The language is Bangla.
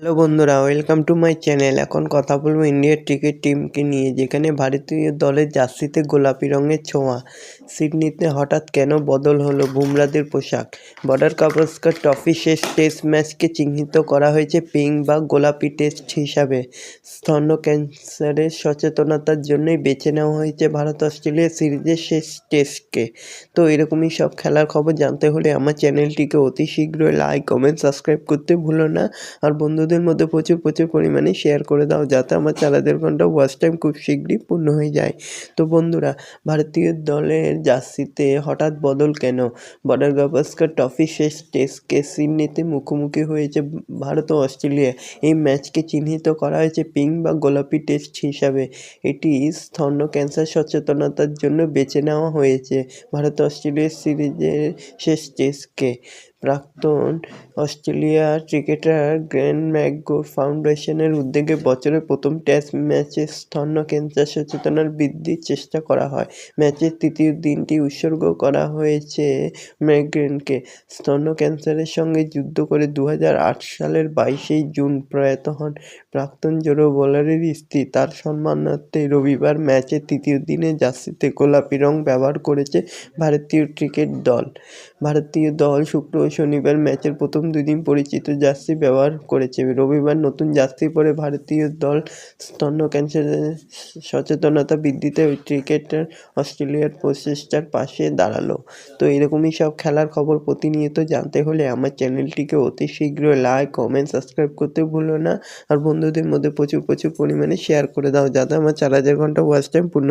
হ্যালো বন্ধুরা, ওয়েলকাম টু মাই চ্যানেল। এখন কথা বলবো ইন্ডিয়ার ক্রিকেট টিমকে নিয়ে, যেখানে ভারতীয় দলের জার্সিতে গোলাপি রঙের ছোঁয়া। সিডনিতে হঠাৎ কেন বদল হলো বুমরাদের পোশাক? বর্ডার গাভাস্কর ট্রফি শেষ টেস্ট ম্যাচকে চিহ্নিত করা হয়েছে পিঙ্ক বা গোলাপি টেস্ট হিসাবে। স্তন ক্যান্সারের সচেতনতার জন্যই বেছে নেওয়া হয়েছে ভারত অস্ট্রেলিয়া সিরিজের শেষ টেস্টকে। তো এরকমই সব খেলার খবর জানতে হলে আমার চ্যানেলটিকে অতি শীঘ্রই লাইক, কমেন্ট, সাবস্ক্রাইব করতে ভুলো না। আর বন্ধুদের মধ্যে প্রচুর পরিমাণে শেয়ার করে দাও, যাতে আমার 4,000 ঘন্টা ওয়াচ টাইম খুব শীঘ্রই পূর্ণ হয়ে যায়। তো বন্ধুরা, ভারতীয় দলের জার্সিতে হঠাৎ বদল কেন? বর্ডার গাভাস্কর ট্রফি শেষ টেস্টকে সিডনিতে মুখোমুখি হয়েছে ভারত ও অস্ট্রেলিয়া। এই ম্যাচকে চিহ্নিত করা হয়েছে পিঙ্ক বা গোলাপি টেস্ট হিসাবে। এটি স্তন ক্যান্সার সচেতনতার জন্য বেছে নেওয়া হয়েছে ভারত অস্ট্রেলিয়া সিরিজের শেষ টেস্টকে। প্রাক্তন অস্ট্রেলিয়া ক্রিকেটার গ্লেন ম্যাকগ্রা ফাউন্ডেশনের উদ্যোগে বছরের প্রথম টেস্ট ম্যাচে স্তন ক্যান্সার সচেতনতা বৃদ্ধির চেষ্টা করা হয়। ম্যাচের তৃতীয় দিনটি উৎসর্গ করা হয়েছে ম্যাকগ্রাকে। স্তন ক্যান্সারের সঙ্গে যুদ্ধ করে 2008 সালের 22শে জুন প্রয়াত হন প্রাক্তন জোড়া বোলারের স্ত্রী। তার সম্মানার্থে রবিবার ম্যাচের তৃতীয় দিনে জার্সিতে গোলাপি রং ব্যবহার করেছে ভারতীয় ক্রিকেট দল। ভারতীয় দল শুক্র ও শনিবার ম্যাচের প্রথম দুদিন পরিচিত জার্সি ব্যবহার করেছে। রবিবার নতুন জার্সি পরে ভারতীয় দল স্তন ক্যান্সারের সচেতনতা বৃদ্ধিতে ক্রিকেটার অস্ট্রেলিয়ার প্রচেষ্টার পাশে দাঁড়ালো। তো এরকমই সব খেলার খবর প্রতিনিয়ত জানতে হলে আমার চ্যানেলটিকে অতি শীঘ্র লাইক, কমেন্ট, সাবস্ক্রাইব করতে ভুলো না। আর বন্ধুদের মধ্যে প্রচুর পরিমাণে শেয়ার করে দাও, যাতে আমার 4,000 ঘন্টা ওয়াচ টাইম পূর্ণ